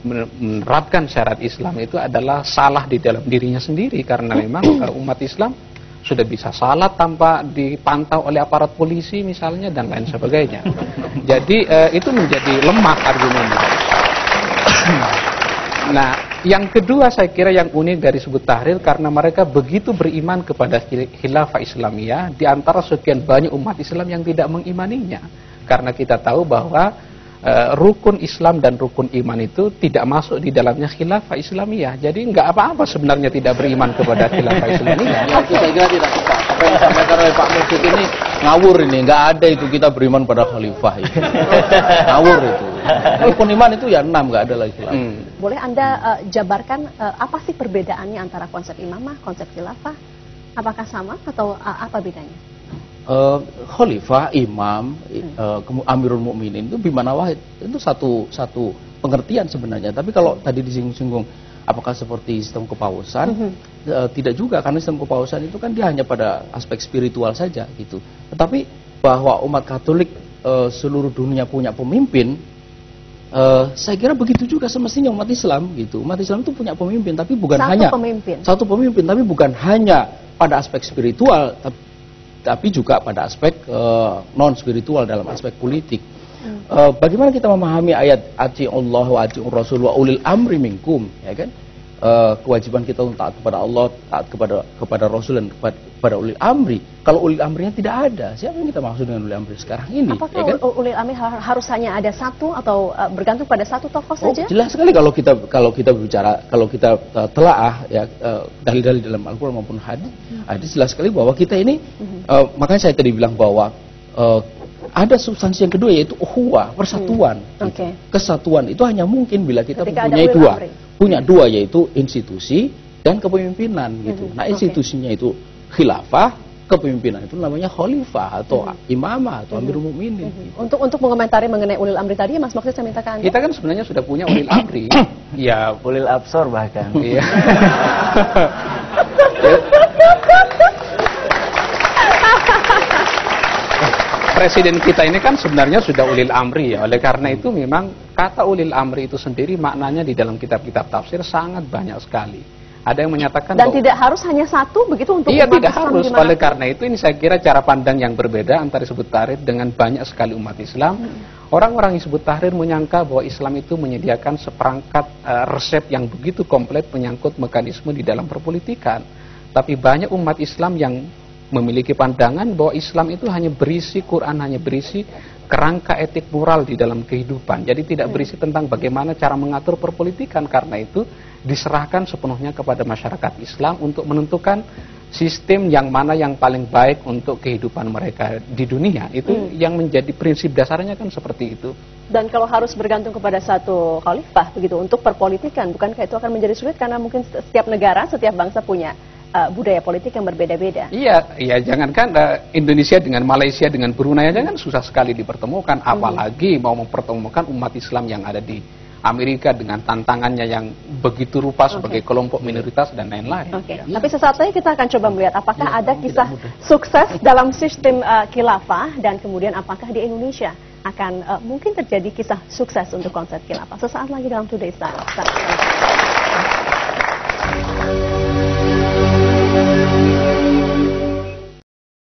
menerapkan syariat Islam itu adalah salah di dalam dirinya sendiri, karena memang umat Islam sudah bisa salat tanpa dipantau oleh aparat polisi misalnya dan lain sebagainya. Jadi itu menjadi lemah argumennya. Nah, yang kedua saya kira yang unik dari Hizbut Tahrir karena mereka begitu beriman kepada khilafah Islamiyah di antara sekian banyak umat Islam yang tidak mengimaninya. Karena kita tahu bahwa rukun Islam dan rukun iman itu tidak masuk di dalamnya khilafah Islamiyah. Jadi nggak apa-apa sebenarnya tidak beriman kepada khilafah Islamiyah. Ya, itu saya kira tidak tepat. Apa yang disampaikan oleh Pak Mursyid ini ngawur ini. Nggak ada itu kita beriman pada khalifah itu. Ngawur itu. Rukun iman itu ya 6, nggak ada lagi khilafah. Boleh Anda jabarkan apa sih perbedaannya antara konsep imamah, konsep khilafah? Apakah sama atau apa bedanya? Khalifah, imam, Amirul Mukminin itu bimana wahid, itu satu pengertian sebenarnya. Tapi kalau tadi disinggung-singgung apakah seperti sistem kepausan, tidak juga, karena sistem kepausan itu kan dia hanya pada aspek spiritual saja gitu. Tetapi bahwa umat Katolik seluruh dunia punya pemimpin, saya kira begitu juga semestinya umat Islam gitu. Umat Islam itu punya pemimpin, tapi bukan satu pemimpin, tapi bukan hanya pada aspek spiritual, tapi juga pada aspek non spiritual dalam aspek politik. Bagaimana kita memahami ayat ati'ullah wa ati'ur rasul wa ulil amri minkum, ya kan? Kewajiban kita untuk taat kepada Allah, taat kepada Rasul dan kepada ulil amri. Kalau ulil amrinya tidak ada, siapa yang kita maksud dengan ulil amri sekarang ini? Apakah ya kan? ulil amri harus hanya ada satu atau bergantung pada satu tokoh saja? Jelas sekali kalau kita bicara, kalau kita telaah ya dalil-dalil dalam Al-Qur'an maupun hadis, jelas sekali bahwa kita ini makanya saya tadi bilang bahwa ada substansi yang kedua yaitu ukhuwah, persatuan. Gitu. Kesatuan itu hanya mungkin bila kita punya dua yaitu institusi dan kepemimpinan gitu. Nah, institusinya itu khilafah, kepemimpinan itu namanya khalifah atau imamah atau amirul mukminin. Untuk mengomentari mengenai ulil amri tadi, Mas Moksid saya minta ke Anda. Kita kan sebenarnya sudah punya ulil amri. Ya, ulil absor bahkan. Iya. Presiden kita ini kan sebenarnya sudah ulil amri ya. Oleh karena itu memang kata ulil amri itu sendiri maknanya di dalam kitab-kitab tafsir sangat banyak sekali. Ada yang menyatakan dan tidak harus hanya satu begitu untuk iya, umat tidak Islam harus. Oleh karena itu ini saya kira cara pandang yang berbeda antara Hizbut Tahrir dengan banyak sekali umat Islam. Orang-orang Hizbut Tahrir menyangka bahwa Islam itu menyediakan seperangkat resep yang begitu komplit menyangkut mekanisme di dalam perpolitikan. Tapi banyak umat Islam yang memiliki pandangan bahwa Islam itu hanya berisi Quran, hanya berisi kerangka etik moral di dalam kehidupan. Jadi tidak berisi tentang bagaimana cara mengatur perpolitikan. Karena itu diserahkan sepenuhnya kepada masyarakat Islam untuk menentukan sistem yang mana yang paling baik untuk kehidupan mereka di dunia. Itu yang menjadi prinsip dasarnya kan seperti itu. Dan kalau harus bergantung kepada satu khalifah begitu untuk perpolitikan, bukankah itu akan menjadi sulit karena mungkin setiap negara, setiap bangsa punya budaya politik yang berbeda-beda. Iya, jangankan Indonesia dengan Malaysia dengan Brunei aja kan susah sekali dipertemukan, apalagi mau mempertemukan umat Islam yang ada di Amerika dengan tantangannya yang begitu rupa sebagai kelompok minoritas dan lain-lain. Ya. Tapi sesaat lagi kita akan coba melihat apakah ada kisah sukses dalam sistem khilafah dan kemudian apakah di Indonesia akan mungkin terjadi kisah sukses untuk konsep khilafah. Sesaat lagi dalam Today's Time.